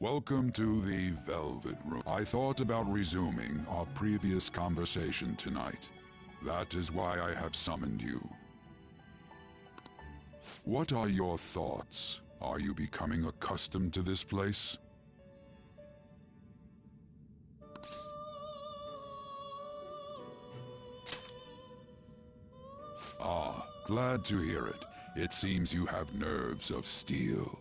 Welcome to the Velvet Room. I thought about resuming our previous conversation tonight. That is why I have summoned you. What are your thoughts? Are you becoming accustomed to this place? Ah, glad to hear it. It seems you have nerves of steel.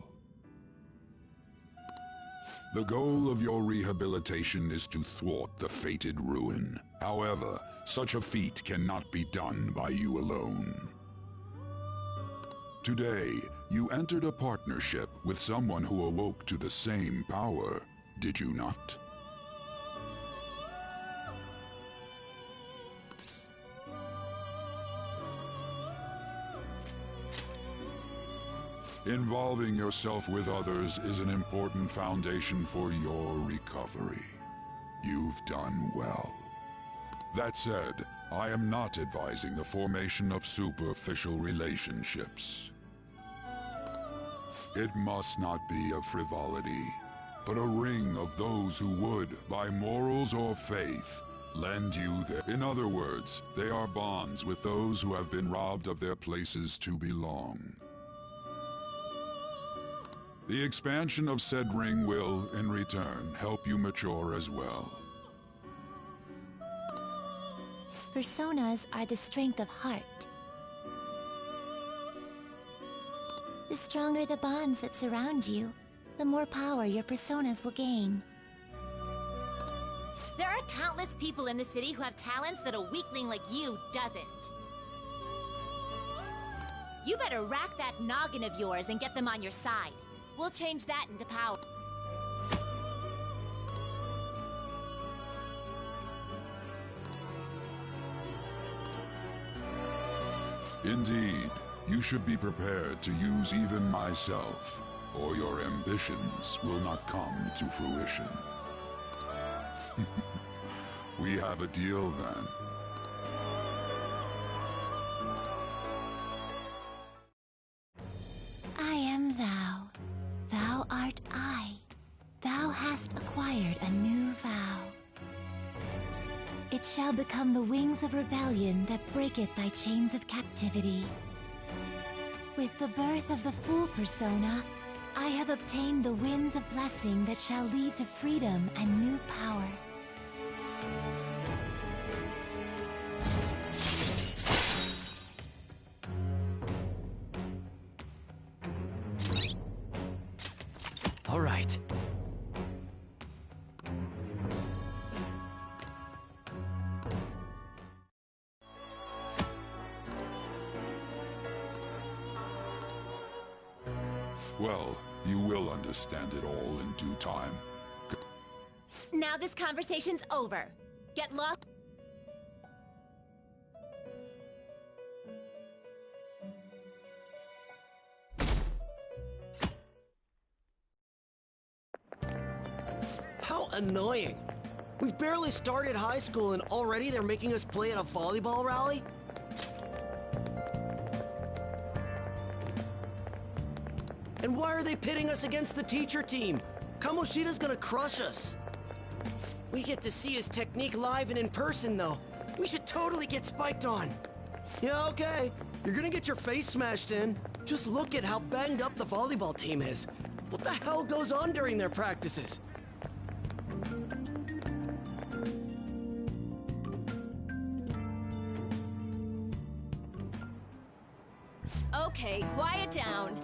The goal of your rehabilitation is to thwart the fated ruin. However, such a feat cannot be done by you alone. Today, you entered a partnership with someone who awoke to the same power, did you not? Involving yourself with others is an important foundation for your recovery. You've done well. That said, I am not advising the formation of superficial relationships. It must not be a frivolity, but a ring of those who would, by morals or faith, lend you their... In other words, they are bonds with those who have been robbed of their places to belong. The expansion of said ring will, in return, help you mature as well. Personas are the strength of heart. The stronger the bonds that surround you, the more power your personas will gain. There are countless people in the city who have talents that a weakling like you doesn't. You better rack that noggin of yours and get them on your side. We'll change that into power. Indeed, you should be prepared to use even myself, or your ambitions will not come to fruition. We have a deal then. I am thou. Thou art I. Thou hast acquired a new vow. It shall become the wings of rebellion that breaketh thy chains of captivity. With the birth of the Fool persona, I have obtained the winds of blessing that shall lead to freedom and new power. All right. Well, you will understand it all in due time. Now this conversation's over. Get lost. How annoying. We've barely started high school and already they're making us play at a volleyball rally? And why are they pitting us against the teacher team? Kamoshida's gonna crush us. We get to see his technique live and in person, though. We should totally get spiked on. Yeah, okay. You're gonna get your face smashed in. Just look at how banged up the volleyball team is. What the hell goes on during their practices? Okay, quiet down.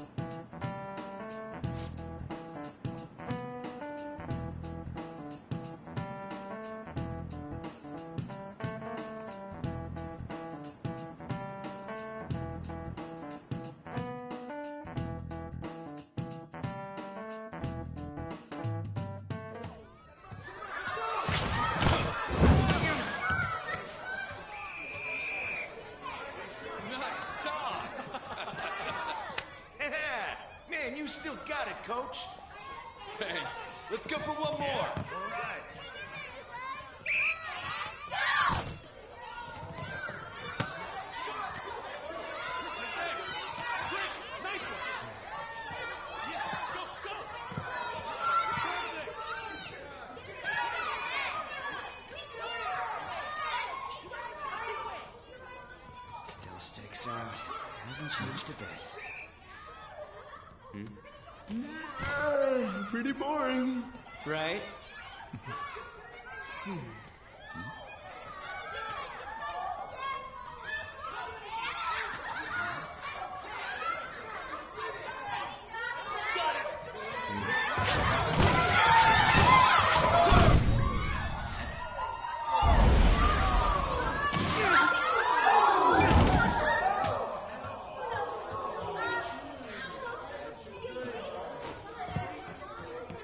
You still got it, Coach. Thanks. Let's go for one more. All right. to bed. Pretty boring. Right?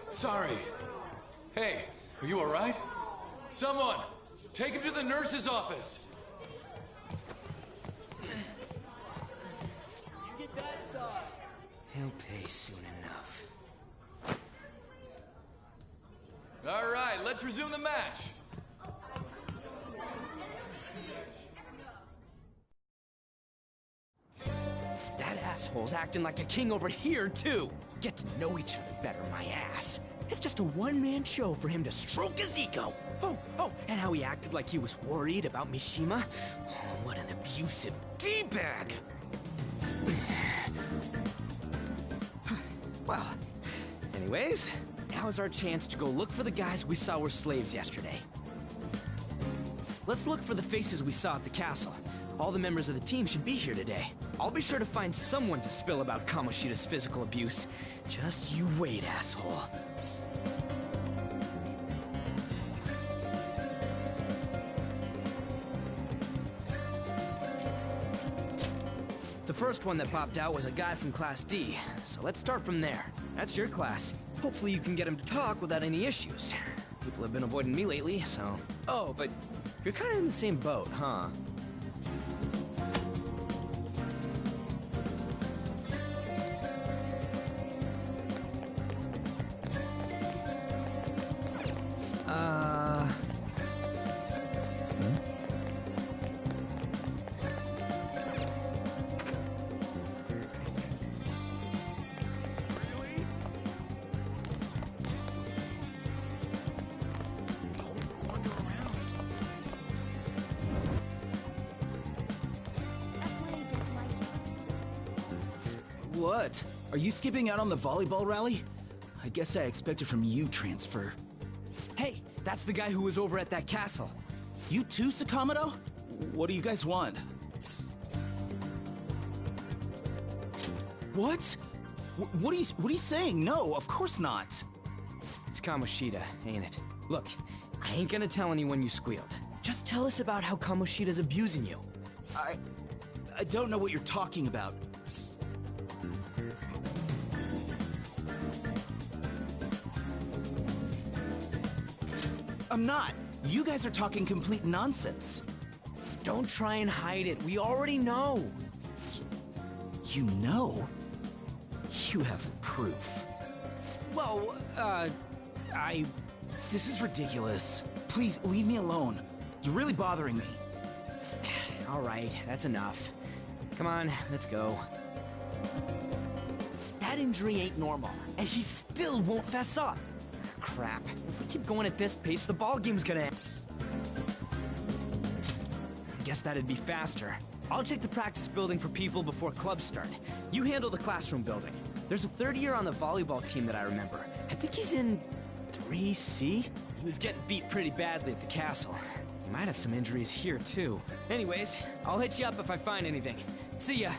Sorry. Hey, are you alright? Someone, take him to the nurse's office. He'll pay soon enough. Alright, let's resume the match. That asshole's acting like a king over here, too. Get to know each other better, my ass. It's just a one-man show for him to stroke his ego. Oh, and how he acted like he was worried about Mishima. Oh, what an abusive D-bag. Well, anyways, now's our chance to go look for the guys we saw were slaves yesterday. Let's look for the faces we saw at the castle. All the members of the team should be here today. I'll be sure to find someone to spill about Kamoshida's physical abuse. Just you wait, asshole. The first one that popped out was a guy from Class D, so let's start from there. That's your class. Hopefully you can get him to talk without any issues. People have been avoiding me lately, so... Oh, but you're kind of in the same boat, huh? What? Are you skipping out on the volleyball rally? I guess I expected from you, Transfer. Hey, that's the guy who was over at that castle. You too, Sakamoto? What do you guys want? What? What are you saying? No, of course not. It's Kamoshida, ain't it? Look, I ain't gonna tell anyone you squealed. Just tell us about how Kamoshida's abusing you. I don't know what you're talking about. I'm not. You guys are talking complete nonsense. Don't try and hide it. We already know. You know? You have proof. Well, This is ridiculous. Please, leave me alone. You're really bothering me. All right, that's enough. Come on, let's go. That injury ain't normal, and he still won't fess up. Crap. If we keep going at this pace, the ball game's gonna end. Guess that'd be faster. I'll check the practice building for people before clubs start. You handle the classroom building. There's a third year on the volleyball team that I remember. I think he's in 3C? He was getting beat pretty badly at the castle. He might have some injuries here, too. Anyways, I'll hit you up if I find anything. See ya!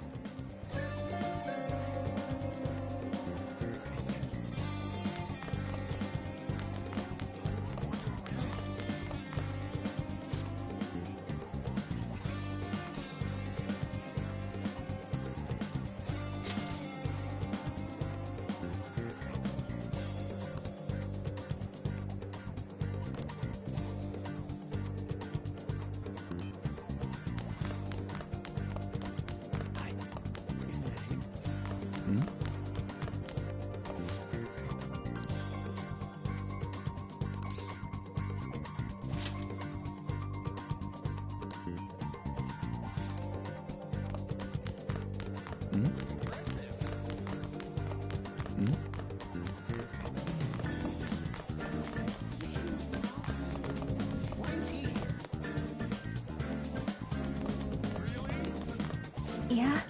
Yeah?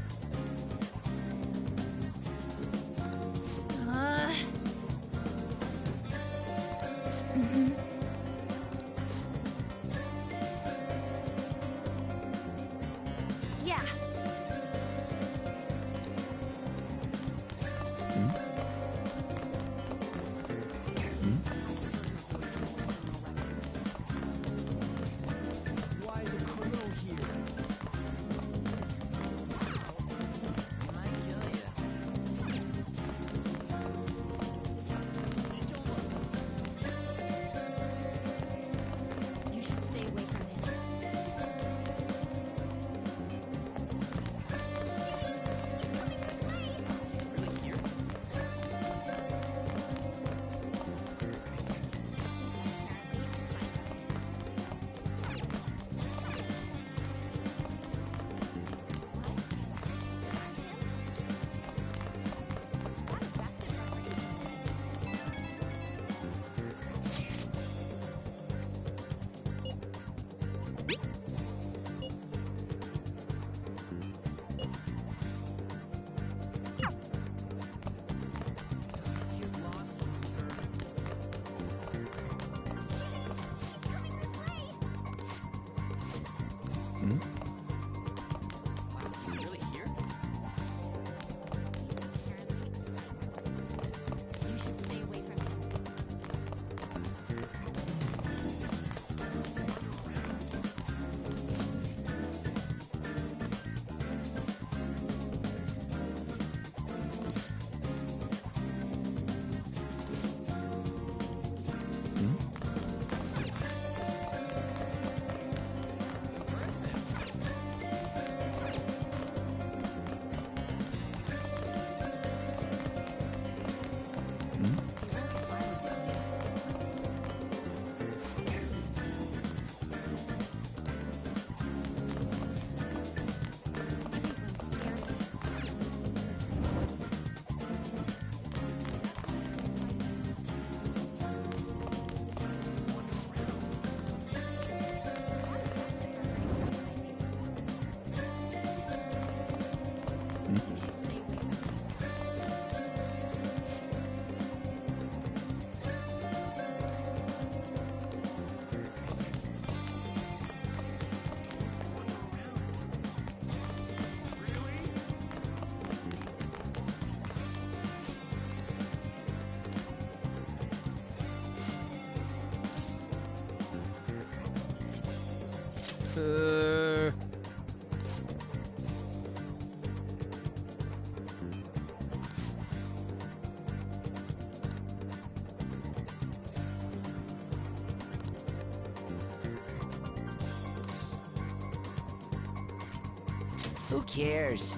Who cares?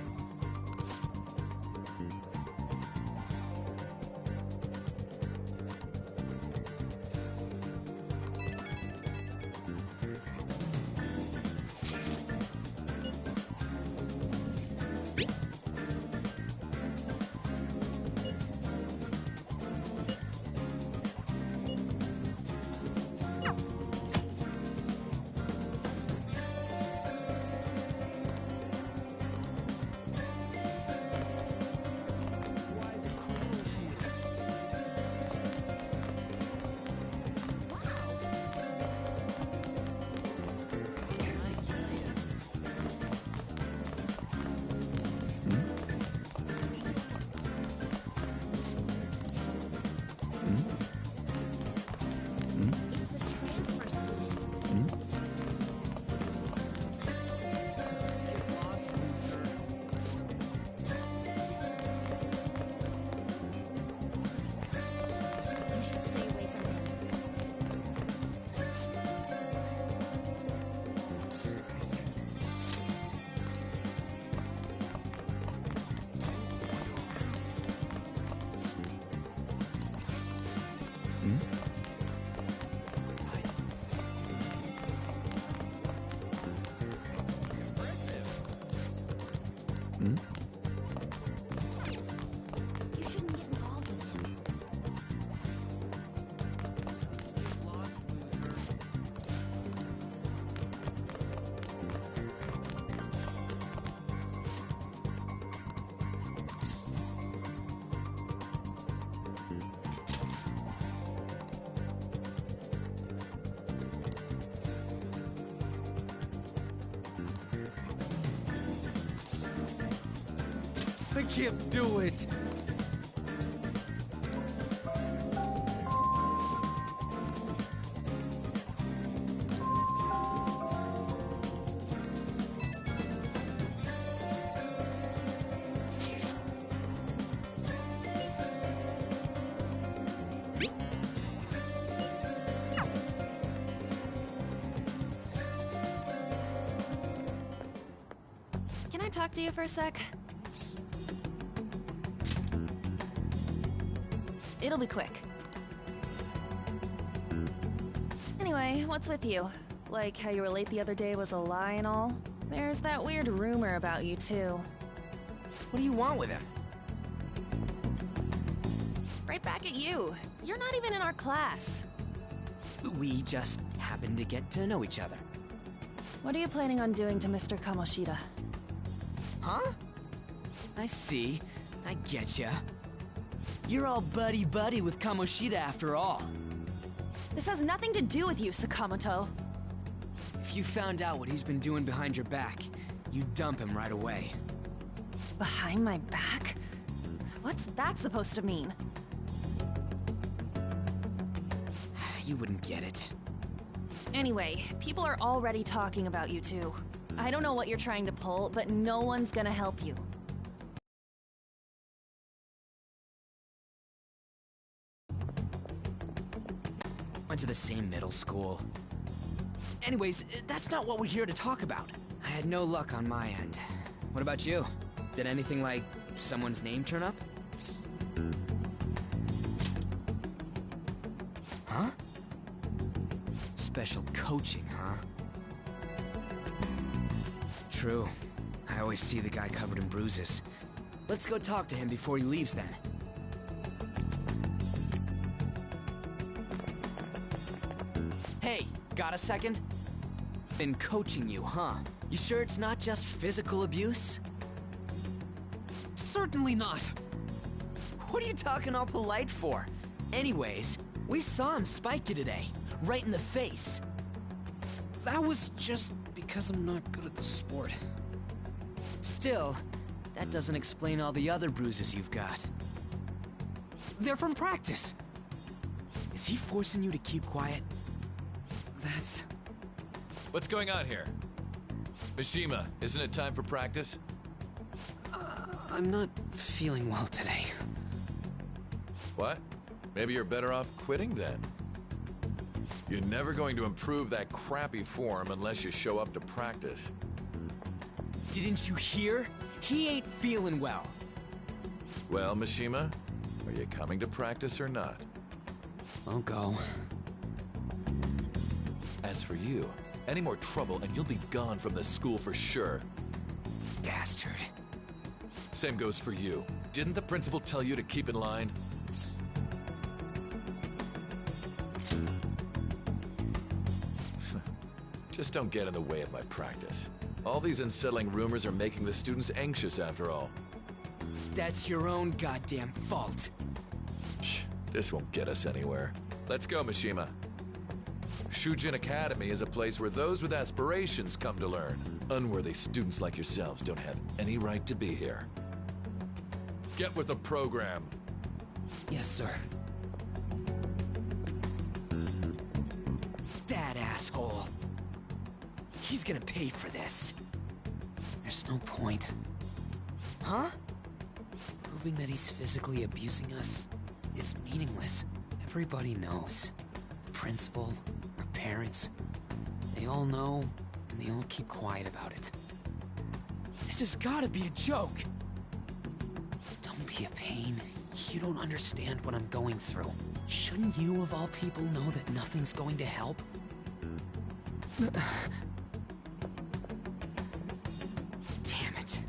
You shouldn't get involved with him. I can't do it. Can I talk to you for a sec? It'll be quick. Anyway, what's with you? Like how you were late the other day was a lie and all? There's that weird rumor about you too. What do you want with him? Right back at you. You're not even in our class. We just happen to get to know each other. What are you planning on doing to Mr. Kamoshida? Huh? I see. I getcha. You're all buddy-buddy with Kamoshida after all. This has nothing to do with you, Sakamoto. If you found out what he's been doing behind your back, you'd dump him right away. Behind my back? What's that supposed to mean? You wouldn't get it. Anyway, people are already talking about you two. I don't know what you're trying to pull, but no one's gonna help you. Went to the same middle school. Anyways, that's not what we're here to talk about. I had no luck on my end. What about you? Did anything like someone's name turn up? Huh? Special coaching, huh? True. I always see the guy covered in bruises. Let's go talk to him before he leaves then. Hey, got a second? Been coaching you, huh? You sure it's not just physical abuse? Certainly not. What are you talking all polite for? Anyways, we saw him spike you today, right in the face. That was just because I'm not good at the sport. Still, that doesn't explain all the other bruises you've got. They're from practice. Is he forcing you to keep quiet? That's... What's going on here? Mishima, isn't it time for practice? I'm not feeling well today. What? Maybe you're better off quitting then. You're never going to improve that crappy form unless you show up to practice. Didn't you hear? He ain't feeling well. Well, Mishima, are you coming to practice or not? I'll go. As for you, any more trouble and you'll be gone from this school for sure. Bastard. Same goes for you. Didn't the principal tell you to keep in line? Just don't get in the way of my practice. All these unsettling rumors are making the students anxious after all. That's your own goddamn fault. This won't get us anywhere. Let's go, Mishima. Shujin Academy is a place where those with aspirations come to learn. Unworthy students like yourselves don't have any right to be here. Get with the program. Yes, sir. That asshole. He's gonna pay for this. There's no point. Huh? Proving that he's physically abusing us is meaningless. Everybody knows. The principal, our parents, they all know, and they all keep quiet about it. This has gotta be a joke. Don't be a pain. You don't understand what I'm going through. Shouldn't you, of all people, know that nothing's going to help? Damn it.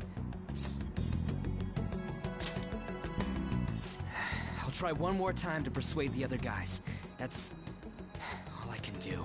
I'll try one more time to persuade the other guys. That's all I can do.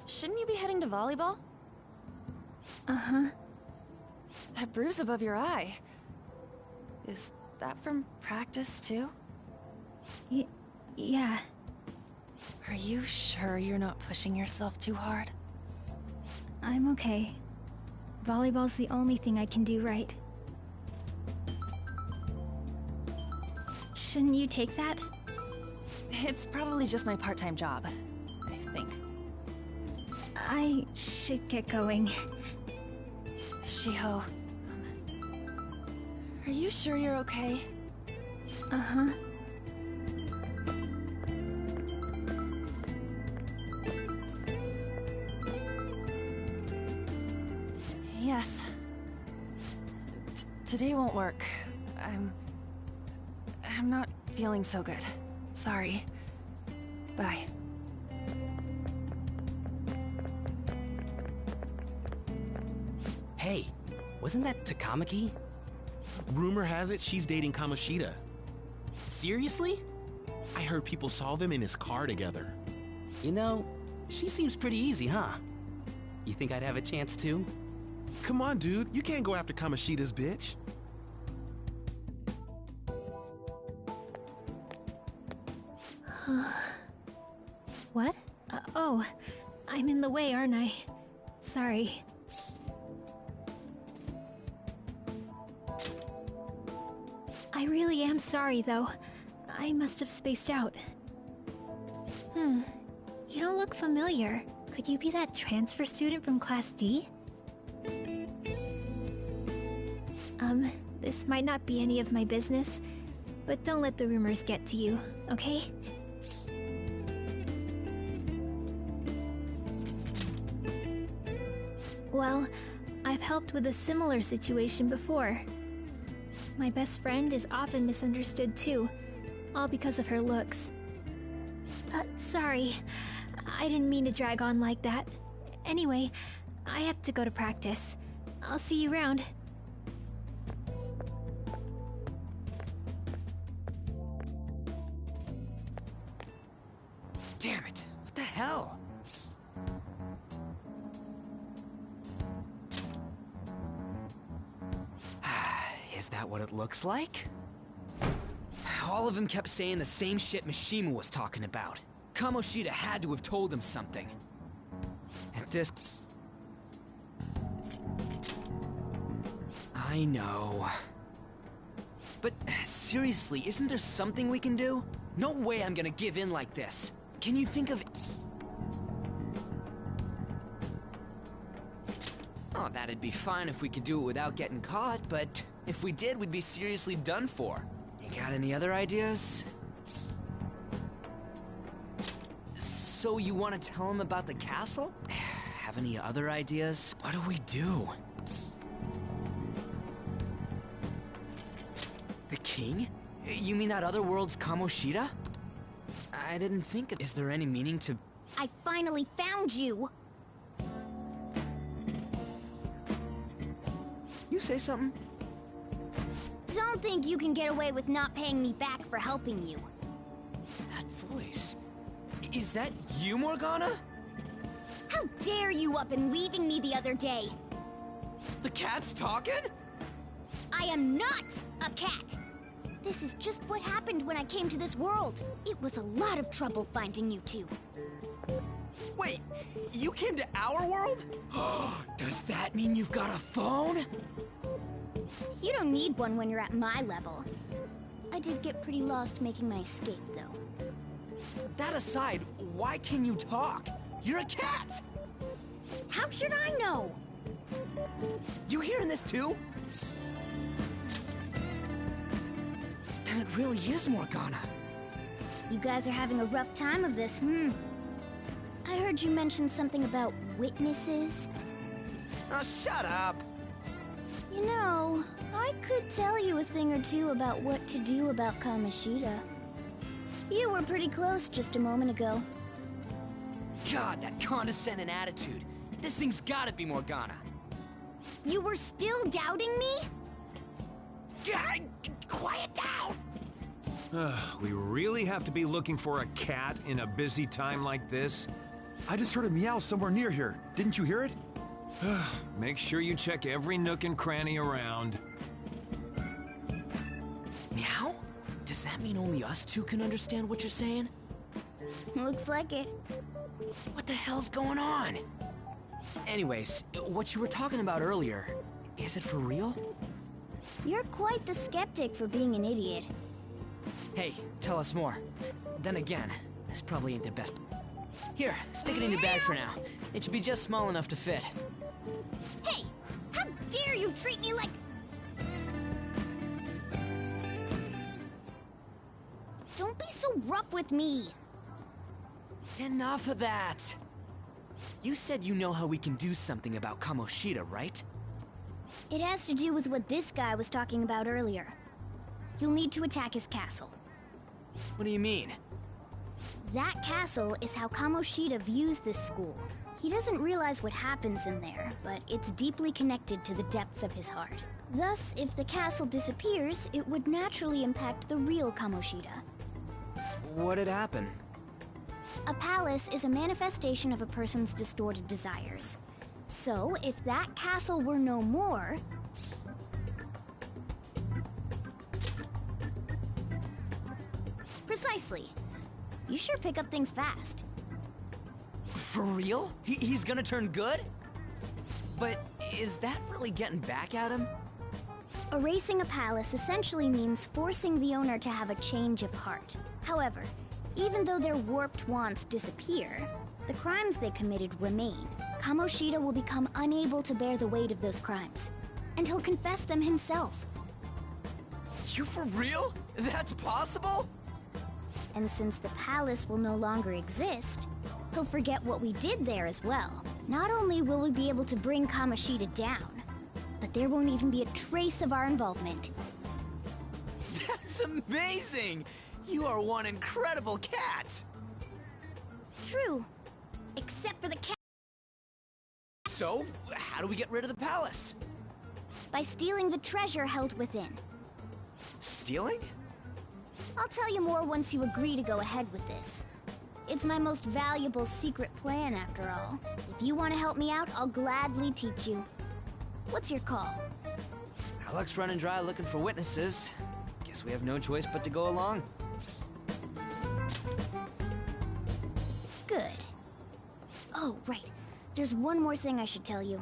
Shouldn't you be heading to volleyball? Uh-huh. That bruise above your eye. Is that from practice, too? Yeah. Are you sure you're not pushing yourself too hard? I'm okay. Volleyball's the only thing I can do right. Shouldn't you take that? It's probably just my part-time job, I think. I should get going. Shiho, are you sure you're okay? Uh-huh. Yes. Today won't work. I'm not feeling so good. Sorry. Bye. Hey, wasn't that Takamaki? Rumor has it she's dating Kamoshida. Seriously? I heard people saw them in his car together. You know, she seems pretty easy, huh? You think I'd have a chance too? Come on, dude. You can't go after Kamoshida's bitch. What? Oh, I'm in the way, aren't I? Sorry. I really am sorry, though. I must have spaced out. You don't look familiar. Could you be that transfer student from Class D? This might not be any of my business, but don't let the rumors get to you, okay? Well, I've helped with a similar situation before. My best friend is often misunderstood too, all because of her looks. Sorry, I didn't mean to drag on like that. Anyway, I have to go to practice. I'll see you around. Damn it, what the hell? Is that what it looks like? All of them kept saying the same shit Mishima was talking about. Kamoshida had to have told him something. And this... I know. But seriously, isn't there something we can do? No way I'm gonna give in like this. Can you think of... Oh, that'd be fine if we could do it without getting caught, but if we did, we'd be seriously done for. You got any other ideas? So you want to tell him about the castle? Have any other ideas? What do we do? The king? You mean that other world's Kamoshida? I didn't think of... Is there any meaning to... I finally found you! You say something? Don't think you can get away with not paying me back for helping you. That voice... Is that you, Morgana? How dare you up and leaving me the other day? The cat's talking? I am not a cat! This is just what happened when I came to this world. It was a lot of trouble finding you two. Wait, you came to our world? Does that mean you've got a phone? You don't need one when you're at my level. I did get pretty lost making my escape, though. That aside, why can you talk? You're a cat! How should I know? You hearing this too? Then it really is Morgana. You guys are having a rough time of this, I heard you mention something about witnesses. Oh, shut up! You know, I could tell you a thing or two about what to do about Kamoshida. You were pretty close just a moment ago. God, that condescending attitude. This thing's gotta be Morgana. You were still doubting me? God, quiet down! We really have to be looking for a cat in a busy time like this? I just heard a meow somewhere near here. Didn't you hear it? Make sure you check every nook and cranny around. Meow? Does that mean only us two can understand what you're saying? Looks like it. What the hell's going on? Anyways, what you were talking about earlier, is it for real? You're quite the skeptic for being an idiot. Hey, tell us more. Then again, this probably ain't the best. Here, stick it in your bag for now. It should be just small enough to fit. Hey! How dare you treat me like... Don't be so rough with me! Enough of that! You said you know how we can do something about Kamoshida, right? It has to do with what this guy was talking about earlier. You'll need to attack his castle. What do you mean? That castle is how Kamoshida views this school. He doesn't realize what happens in there, but it's deeply connected to the depths of his heart. Thus, if the castle disappears, it would naturally impact the real Kamoshida. What'd happen? A palace is a manifestation of a person's distorted desires. So, if that castle were no more... Precisely. You sure pick up things fast. For real? He's gonna turn good? But is that really getting back at him? Erasing a palace essentially means forcing the owner to have a change of heart. However, even though their warped wants disappear, the crimes they committed remain. Kamoshida will become unable to bear the weight of those crimes, and he'll confess them himself. You for real? That's possible? And since the palace will no longer exist, he'll forget what we did there as well. Not only will we be able to bring Kamoshida down, but there won't even be a trace of our involvement. That's amazing! You are one incredible cat! True. Except for the cat. So, how do we get rid of the palace? By stealing the treasure held within. Stealing? I'll tell you more once you agree to go ahead with this. It's my most valuable secret plan, after all. If you want to help me out, I'll gladly teach you. What's your call? Our luck's running dry looking for witnesses. Guess we have no choice but to go along. Good. Oh, right. There's one more thing I should tell you.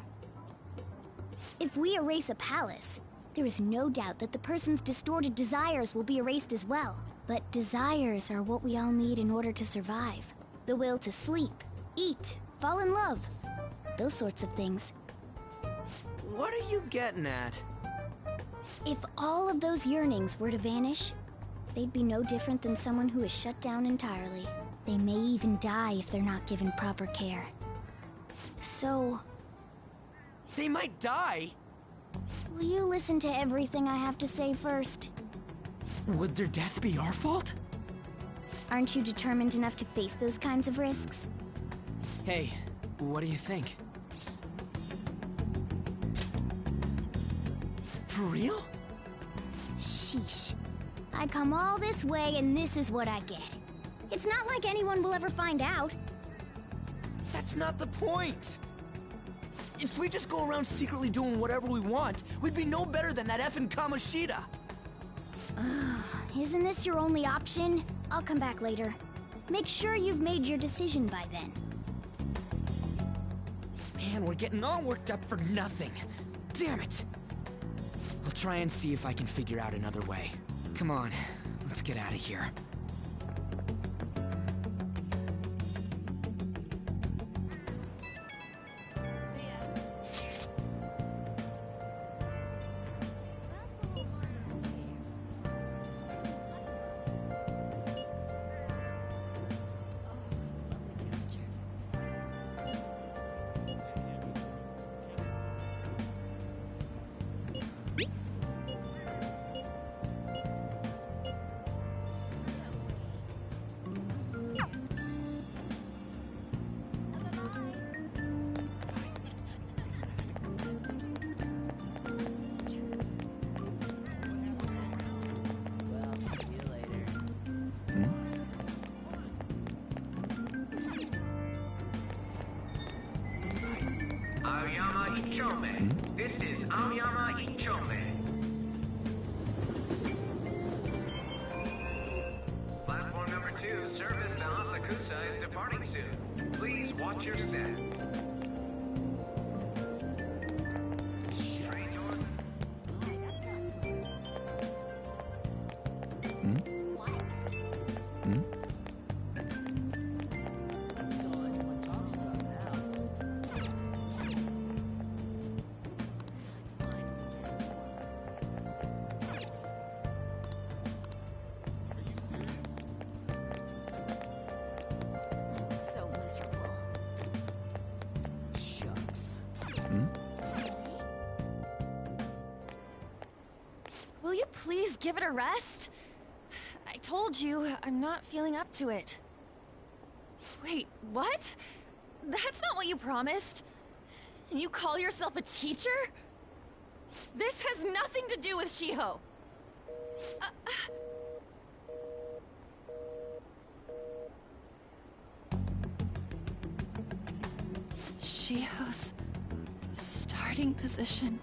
If we erase a palace, there is no doubt that the person's distorted desires will be erased as well. But desires are what we all need in order to survive. The will to sleep, eat, fall in love. Those sorts of things. What are you getting at? If all of those yearnings were to vanish, they'd be no different than someone who is shut down entirely. They may even die if they're not given proper care. So... They might die? Will you listen to everything I have to say first? Would their death be our fault? Aren't you determined enough to face those kinds of risks? Hey, what do you think? For real? Sheesh. I come all this way and this is what I get. It's not like anyone will ever find out. That's not the point! If we just go around secretly doing whatever we want, we'd be no better than that effing Kamoshida! Isn't this your only option? I'll come back later. Make sure you've made your decision by then. Man, we're getting all worked up for nothing. Damn it! I'll try and see if I can figure out another way. Come on, let's get out of here. Aoyama Ichome. This is Aoyama Ichome. Platform number 2, service to Asakusa is departing soon. Please watch your step. Will you please give it a rest? I told you, I'm not feeling up to it. Wait, what? That's not what you promised. And you call yourself a teacher? This has nothing to do with Shiho. Shiho's starting position.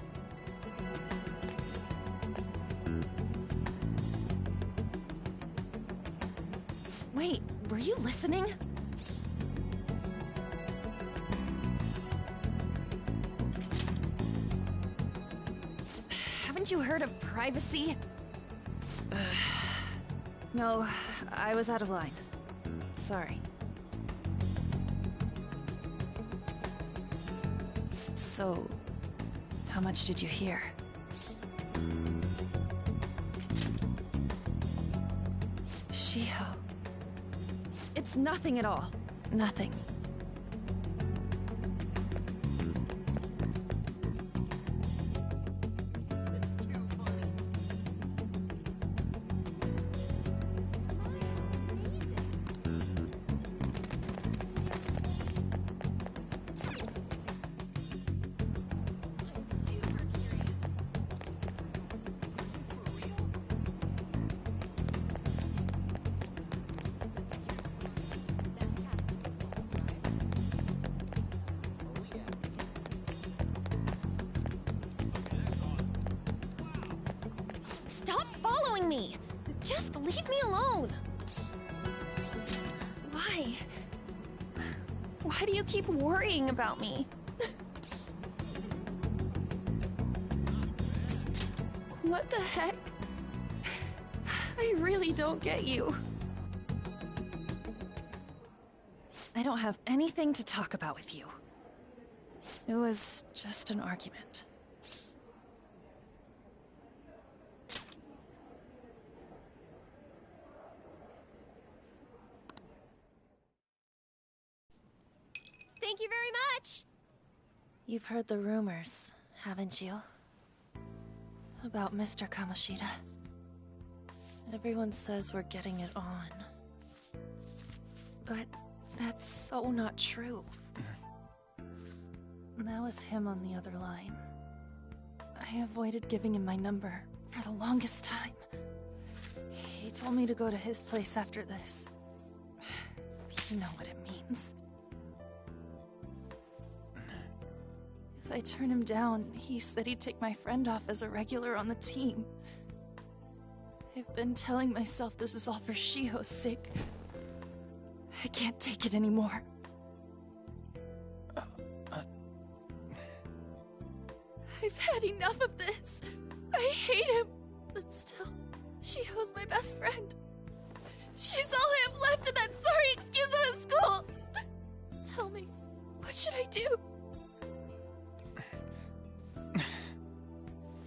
Wait, were you listening? Haven't you heard of privacy? No, I was out of line. Sorry. So, how much did you hear? Shiho. It's nothing at all. Nothing. Stop following me! Just leave me alone! Why? Why do you keep worrying about me? What the heck? I really don't get you. I don't have anything to talk about with you. It was just an argument. Thank you very much! You've heard the rumors, haven't you? About Mr. Kamoshida. Everyone says we're getting it on. But that's so not true. That was him on the other line. I avoided giving him my number for the longest time. He told me to go to his place after this. You know what it means. If I turn him down, he said he'd take my friend off as a regular on the team. I've been telling myself this is all for Shiho's sake. I can't take it anymore. I've had enough of this. I hate him. But still, Shiho's my best friend. She's all I have left in that sorry excuse of a school. Tell me, what should I do?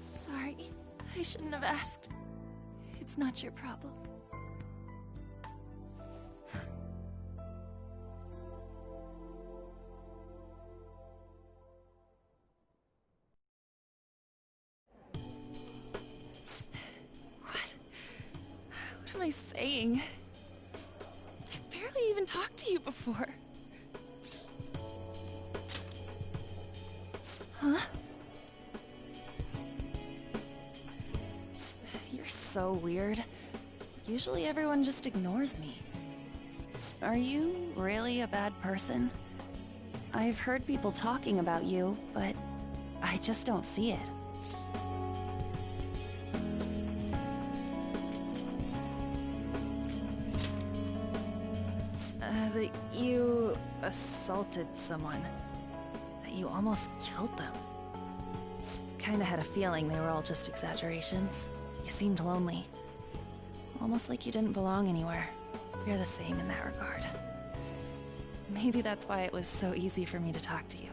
Sorry, I shouldn't have asked. It's not your problem. What am I saying? I've barely even talked to you before. Huh? You're so weird. Usually everyone just ignores me. Are you really a bad person? I've heard people talking about you, but I just don't see it. That you assaulted someone. That you almost killed them. Kinda had a feeling they were all just exaggerations. You seemed lonely. Almost like you didn't belong anywhere. You're the same in that regard. Maybe that's why it was so easy for me to talk to you.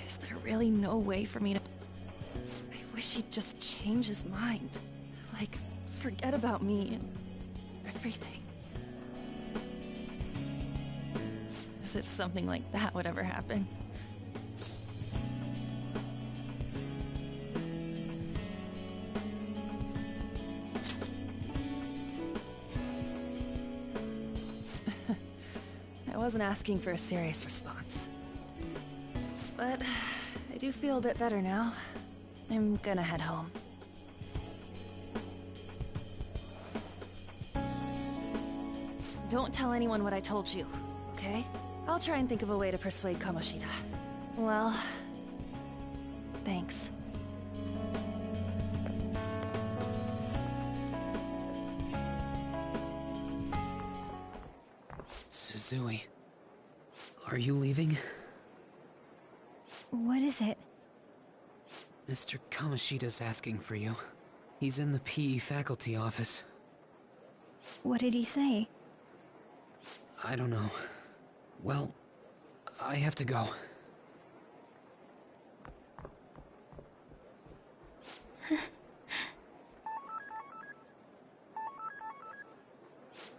Is there really no way for me to... I wish he'd just change his mind. Like, forget about me and everything. As if something like that would ever happen. wasn't asking for a serious response. But I do feel a bit better now. I'm gonna head home. Don't tell anyone what I told you, okay? I'll try and think of a way to persuade Kamoshida. Well, thanks. Suzui, are you leaving? What is it? Mr. Kamoshida's asking for you. He's in the PE faculty office. What did he say? I don't know. Well, I have to go.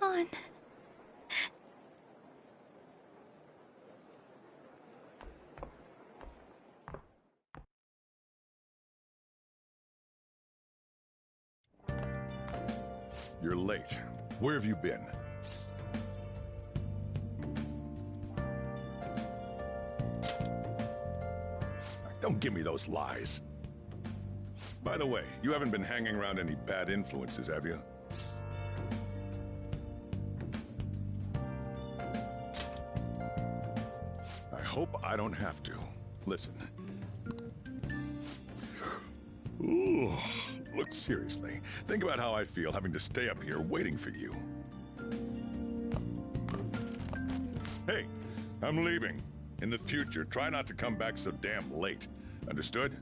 On. You're late. Where have you been? Don't give me those lies. By the way, you haven't been hanging around any bad influences, have you? I hope I don't have to. Listen. Ooh, look, seriously. Think about how I feel having to stay up here waiting for you. Hey, I'm leaving. In the future, try not to come back so damn late. Understood?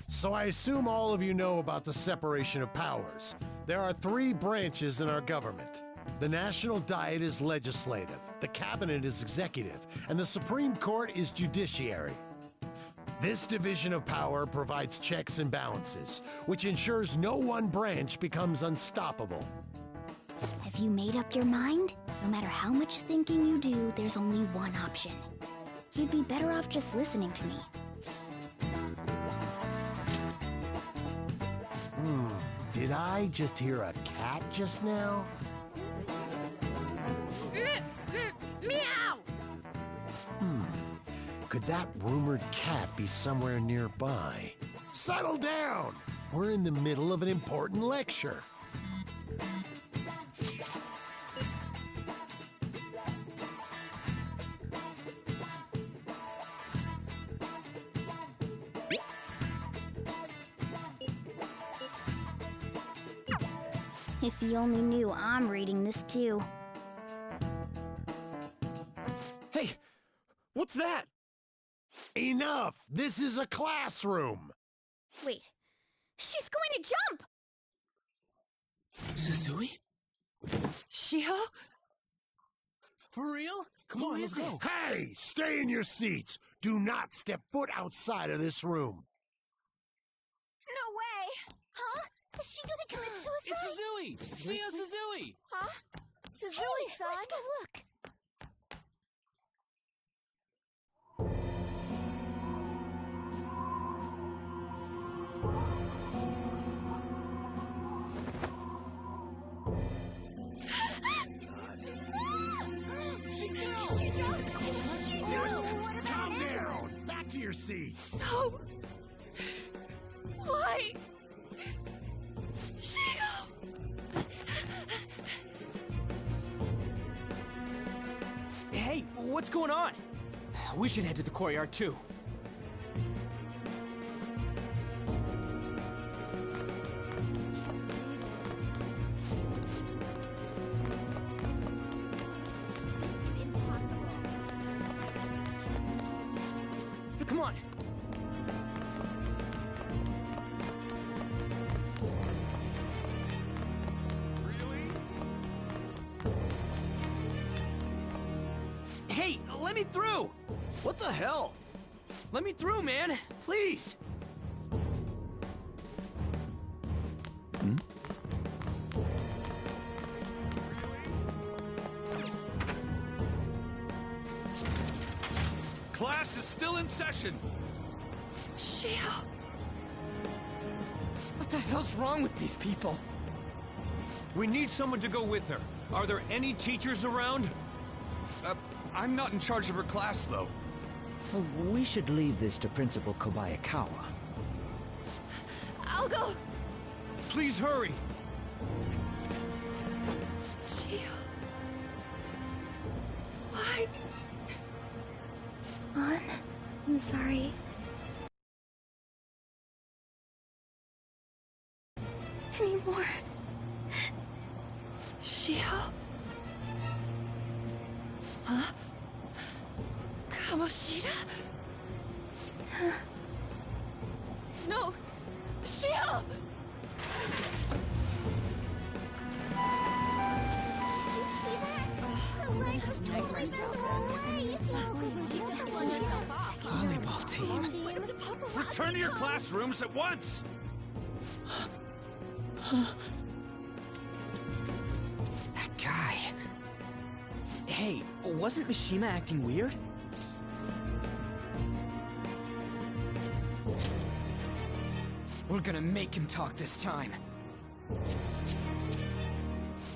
So I assume all of you know about the separation of powers. There are 3 branches in our government. The National Diet is legislative, the Cabinet is executive, and the Supreme Court is judiciary. This division of power provides checks and balances, which ensures no one branch becomes unstoppable. Have you made up your mind? No matter how much thinking you do, there's only one option. You'd be better off just listening to me. Did I just hear a cat just now? Meow! Could that rumored cat be somewhere nearby? Settle down! We're in the middle of an important lecture. If you only knew I'm reading this too. Hey, what's that? Enough! This is a classroom! Wait, she's going to jump! Suzui? Shiho? For real? Come on, let's go. Hey, stay in your seats. Do not step foot outside of this room. No way! Huh? Is she gonna commit suicide? It's Suzui! Shio Suzui! Huh? Suzui-san! Let's go look! Calm down! Back to your seats! No! Why? Shio! Hey, what's going on? We should head to the courtyard too. Come on. Hey, let me through! What the hell? Let me through, man! Please! Class is still in session. Shio! What the hell's wrong with these people? We need someone to go with her. Are there any teachers around? I'm not in charge of her class, though. We should leave this to Principal Kobayakawa. I'll go! Please hurry! Shio... Why? An? I'm sorry. Anymore. Shio? Huh? Kamoshida? No! Shio! Did you see that? Her leg was totally the wrong way. It's not good. She just flung herself off. Volleyball team. Return to your classrooms at once! That guy. Hey, wasn't Mishima acting weird? We're gonna make him talk this time.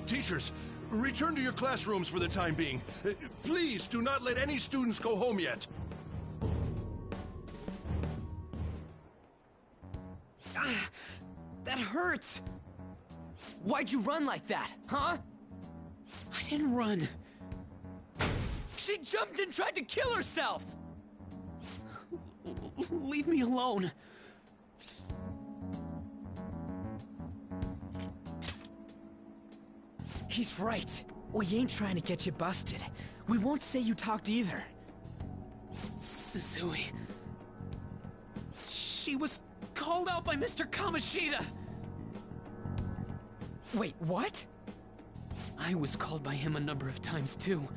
Teachers, return to your classrooms for the time being. Please do not let any students go home yet. That hurts! Why'd you run like that, huh? I didn't run. She jumped and tried to kill herself! Leave me alone. He's right. We ain't trying to get you busted. We won't say you talked either. Suzui... She was called out by Mr. Kamoshida! Wait, what? I was called by him a number of times too.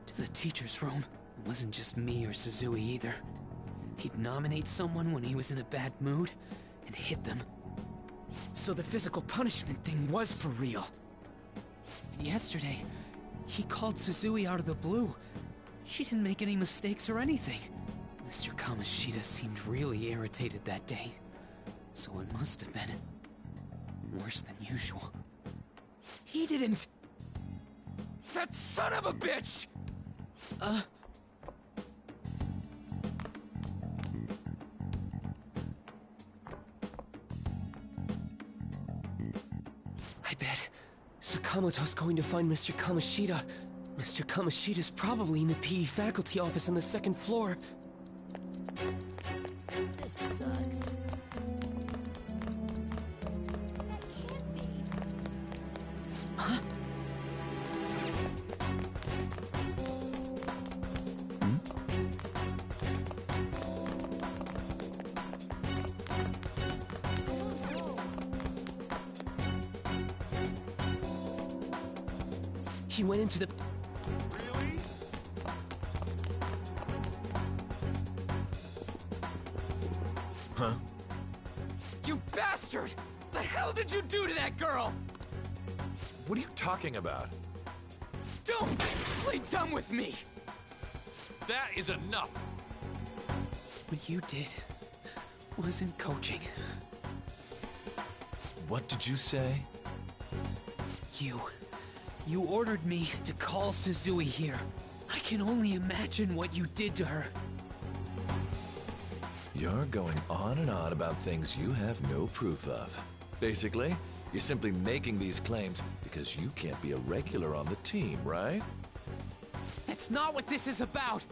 To the teacher's room. It wasn't just me or Suzui either. He'd nominate someone when he was in a bad mood, and hit them. So the physical punishment thing was for real. And yesterday, he called Suzui out of the blue. She didn't make any mistakes or anything. Mr. Kamoshida seemed really irritated that day. So it must have been worse than usual. He didn't... That son of a bitch! I bet Sakamoto's going to find Mr. Kamoshida. Mr. Kamoshida's probably in the PE faculty office on the second floor. This sucks. Huh? He went into the... Really? Huh? You bastard! The hell did you do to that girl? What are you talking about? Don't play dumb with me! That is enough! What you did wasn't coaching. What did you say? You ordered me to call Suzui here. I can only imagine what you did to her. You're going on and on about things you have no proof of. Basically, you're simply making these claims because you can't be a regular on the team, right? That's not what this is about!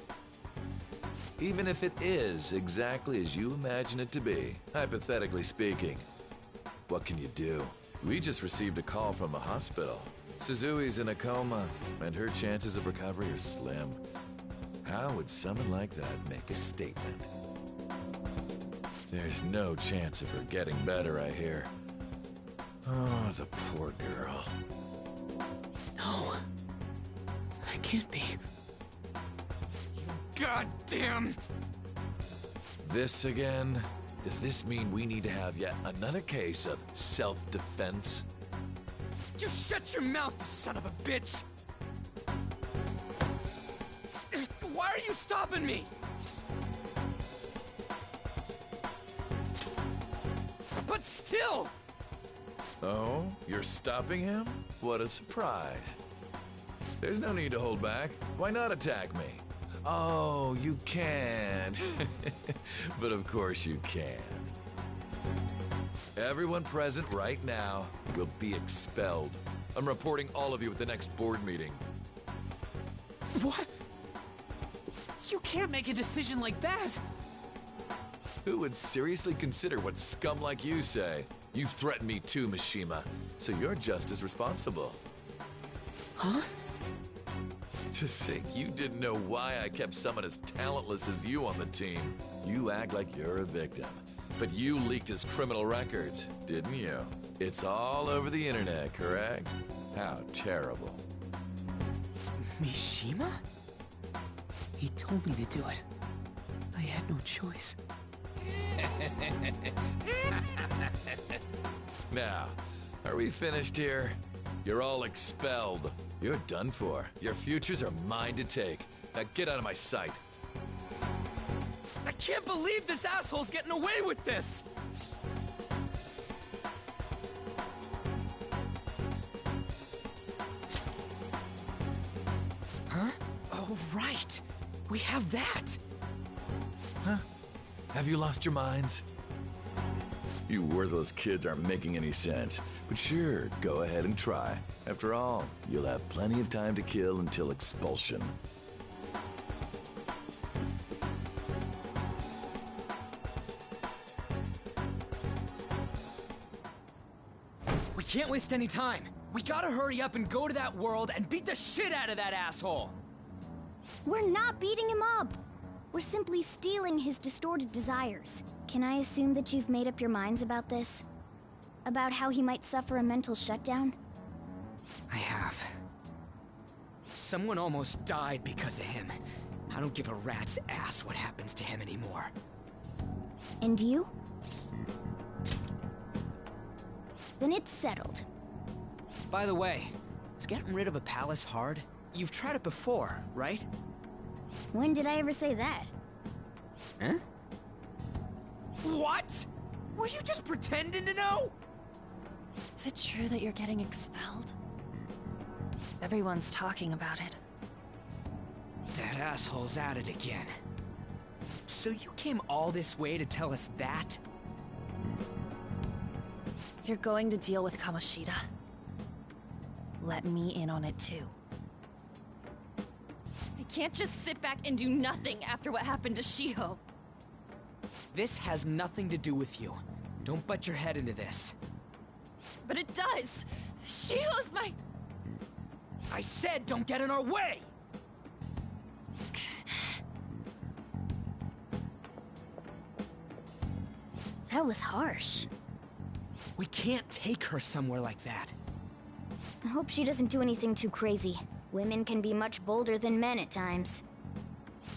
Even if it is exactly as you imagine it to be, hypothetically speaking, what can you do? We just received a call from a hospital. Suzui's in a coma, and her chances of recovery are slim. How would someone like that make a statement? There's no chance of her getting better, I hear. Oh, the poor girl. No. That can't be. You goddamn... This again? Does this mean we need to have yet another case of self-defense? You shut your mouth, you son of a bitch! Why are you stopping me? But still! Oh, you're stopping him? What a surprise. There's no need to hold back. Why not attack me? Oh, you can. But of course you can. Everyone present right now will be expelled. I'm reporting all of you at the next board meeting. What? You can't make a decision like that! Who would seriously consider what scum like you say? You threatened me too, Mishima, so you're just as responsible. Huh? To think you didn't know why I kept someone as talentless as you on the team. You act like you're a victim. But you leaked his criminal records, didn't you? It's all over the internet, correct? How terrible. Mishima? He told me to do it. I had no choice. Now, are we finished here? You're all expelled. You're done for. Your futures are mine to take. Now get out of my sight. I can't believe this asshole's getting away with this! Huh? Oh, right. We have that. Huh? Have you lost your minds? You worthless kids aren't making any sense. But sure, go ahead and try. After all, you'll have plenty of time to kill until expulsion. We can't waste any time. We gotta hurry up and go to that world and beat the shit out of that asshole! We're not beating him up! We're simply stealing his distorted desires. Can I assume that you've made up your minds about this? About how he might suffer a mental shutdown? I have. Someone almost died because of him. I don't give a rat's ass what happens to him anymore. And you? Then it's settled. By the way, is getting rid of a palace hard? You've tried it before, right? When did I ever say that? Huh? What? Were you just pretending to know? Is it true that you're getting expelled? Everyone's talking about it. That asshole's at it again. So you came all this way to tell us that? You're going to deal with Kamoshida. Let me in on it too. I can't just sit back and do nothing after what happened to Shiho. This has nothing to do with you. Don't butt your head into this. But it does! Shiho's my... I said don't get in our way! That was harsh. We can't take her somewhere like that. I hope she doesn't do anything too crazy. Women can be much bolder than men at times.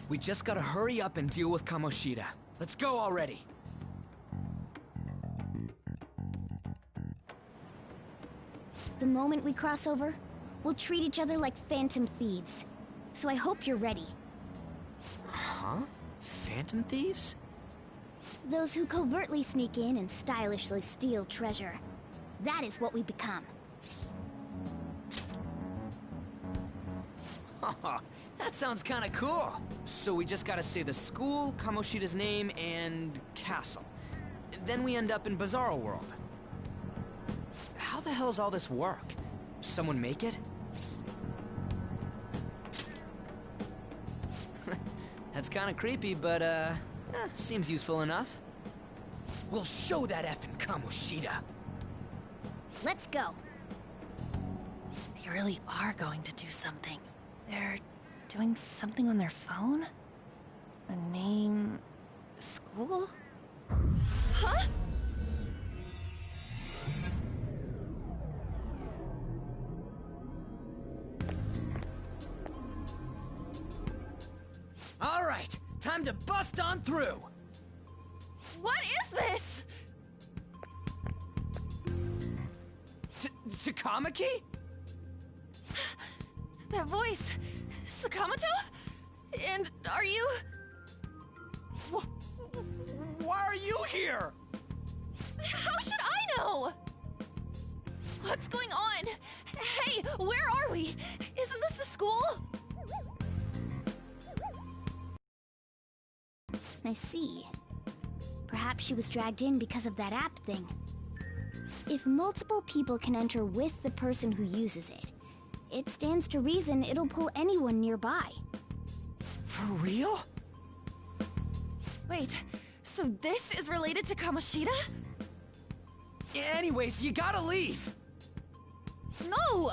We just gotta hurry up and deal with Kamoshida. Let's go already. The moment we cross over, we'll treat each other like phantom thieves. So I hope you're ready. Huh? Phantom thieves? Those who covertly sneak in and stylishly steal treasure. That is what we become. That sounds kinda cool. So we just gotta say the school, Kamoshida's name, and castle. Then we end up in Bizarro World. How the hell's all this work? Someone make it? That's kinda creepy, but seems useful enough. We'll show that effing Kamoshida. Let's go. They really are going to do something. They're doing something on their phone? A name... school? Huh? All right, time to bust on through. What is this? Takamaki? That voice... Sakamoto? And are you... Why are you here? How should I know? What's going on? Hey, where are we? Isn't this the school? I see. Perhaps she was dragged in because of that app thing. If multiple people can enter with the person who uses it, it stands to reason it'll pull anyone nearby. For real? Wait, so this is related to Kamoshida? Anyways, you gotta leave! No!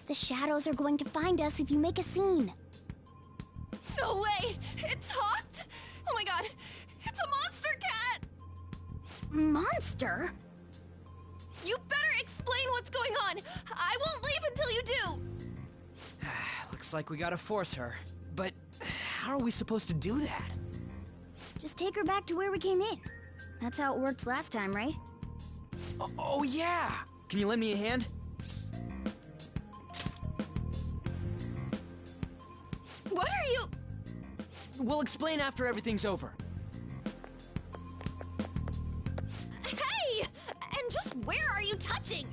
The shadows are going to find us if you make a scene. No way! It talked? Oh my god! It's a monster cat! Monster? You better explain what's going on! I won't leave until you do! Looks like we gotta force her. But how are we supposed to do that? Just take her back to where we came in. That's how it worked last time, right? Oh yeah! Can you lend me a hand? What are you... We'll explain after everything's over. Hey! And just where are you touching?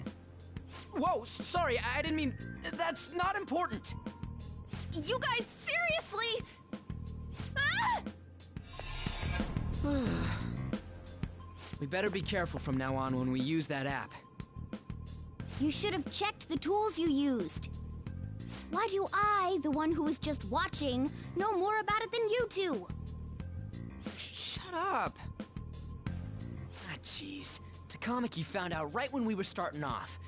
Whoa, sorry, I didn't mean... That's not important! You guys, seriously? Ah! We better be careful from now on when we use that app. You should have checked the tools you used. Why do I, the one who was just watching, know more about it than you two? Shut up! Ah, jeez. Takamaki found out right when we were starting off.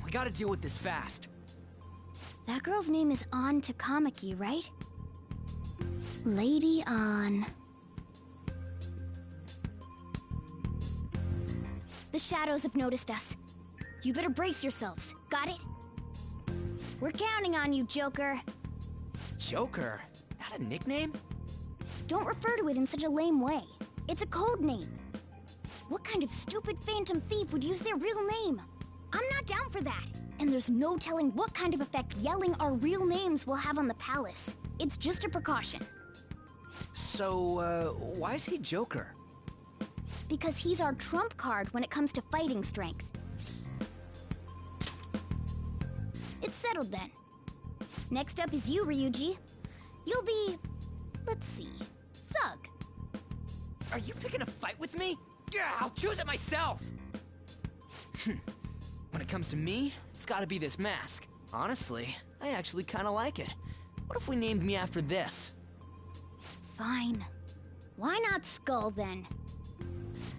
We gotta deal with this fast. That girl's name is Ann Takamaki, right? Lady Ann. The shadows have noticed us. You better brace yourselves. Got it? We're counting on you, Joker. Joker? That a nickname? Don't refer to it in such a lame way. It's a code name. What kind of stupid phantom thief would use their real name? I'm not down for that. And there's no telling what kind of effect yelling our real names will have on the palace. It's just a precaution. So, why is he Joker? Because he's our trump card when it comes to fighting strength. It's settled then. Next up is you, Ryuji. You'll be... let's see... Thug. Are you picking a fight with me? Yeah, I'll choose it myself! When it comes to me, it's gotta be this mask. Honestly, I actually kinda like it. What if we named me after this? Fine. Why not Skull, then?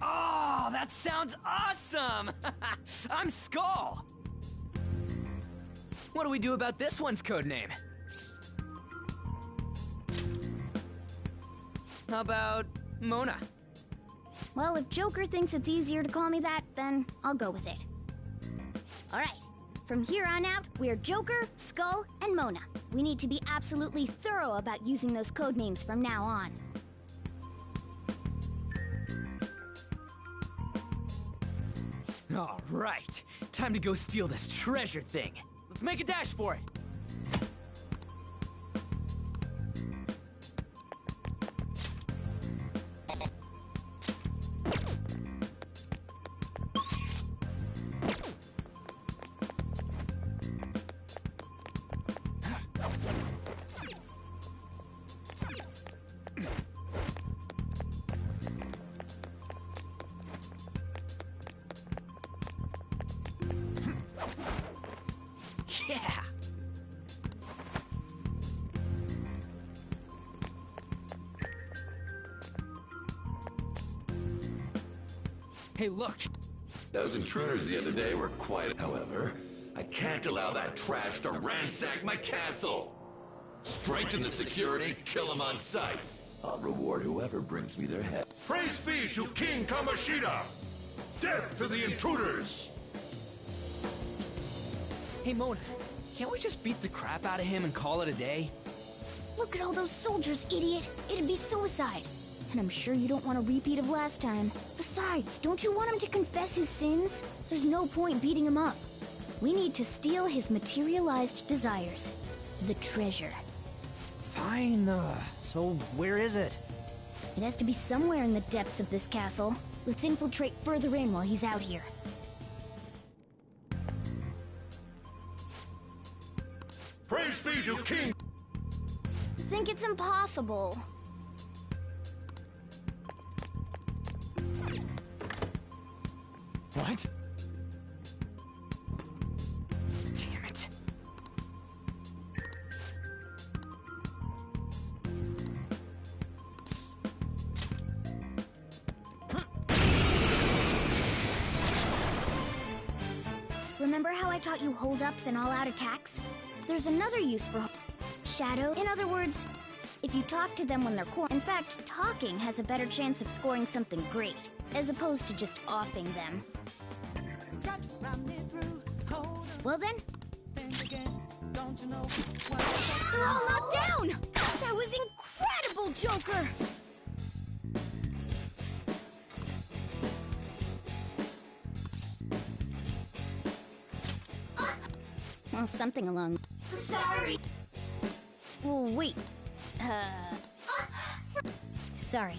Oh, that sounds awesome! I'm Skull! What do we do about this one's codename? How about Mona? Well, if Joker thinks it's easier to call me that, then I'll go with it. Alright, from here on out, we're Joker, Skull, and Mona. We need to be absolutely thorough about using those codenames from now on. All right, time to go steal this treasure thing. Let's make a dash for it. Yeah! Hey, look! Those intruders the other day were quiet, however. I can't allow that trash to ransack my castle! Strengthen the security, kill them on sight. I'll reward whoever brings me their head. Praise be to King Kamoshida! Death to the intruders! Hey, Mona, can't we just beat the crap out of him and call it a day? Look at all those soldiers, idiot. It'd be suicide. And I'm sure you don't want a repeat of last time. Besides, don't you want him to confess his sins? There's no point beating him up. We need to steal his materialized desires. The treasure. Fine, so where is it? It has to be somewhere in the depths of this castle. Let's infiltrate further in while he's out here. Praise be to King... I think it's impossible. What? Damn it. Remember how I taught you hold-ups and all-out attacks? There's another use for shadow. In other words, if you talk to them when they're core. In fact, talking has a better chance of scoring something great, as opposed to just offing them. Well then. They're all knocked down! That was incredible, Joker! Well, something along... Sorry! Well, wait. Sorry.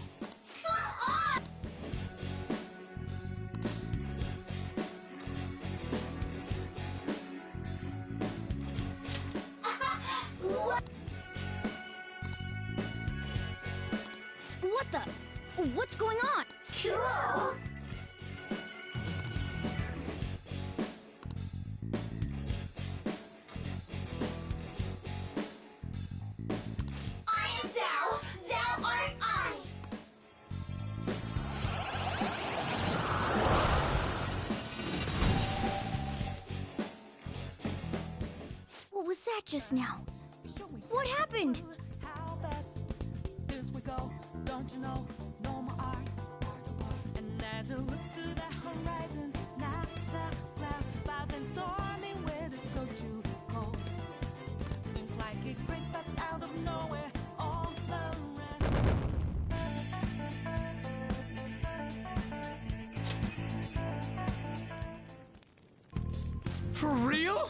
What the? What's going on? Cool! I am thou, thou art I! What was that just now? What happened? Don't you know, no more art. And as I look to the horizon, not the clouds, but then stormy weather's go too cold. Seems like it breaks up out of nowhere, all around. For real?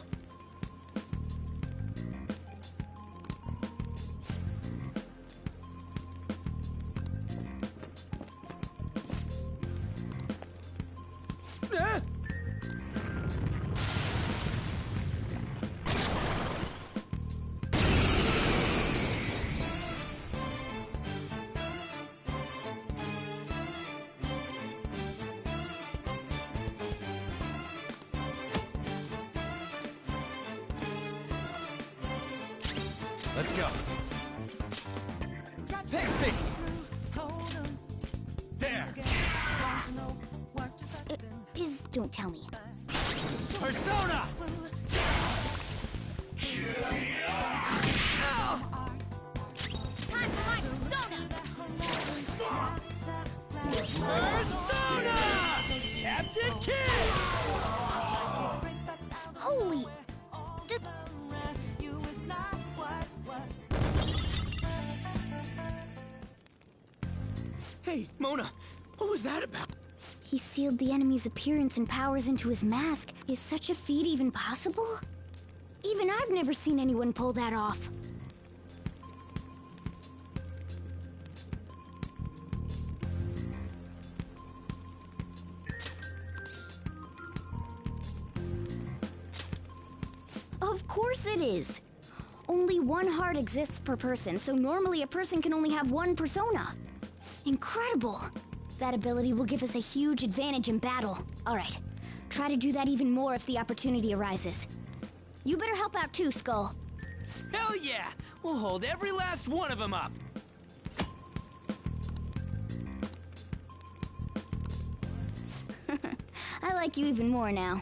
Let's go. Pixie! There! Don't tell me. Persona! Time for my persona! Persona! Captain Kidd! Holy... Hey, Mona, what was that about? He sealed the enemy's appearance and powers into his mask. Is such a feat even possible? Even I've never seen anyone pull that off. Of course it is! Only one heart exists per person, so normally a person can only have one persona. Incredible! That ability will give us a huge advantage in battle. Alright, try to do that even more if the opportunity arises. You better help out too, Skull. Hell yeah! We'll hold every last one of them up! I like you even more now.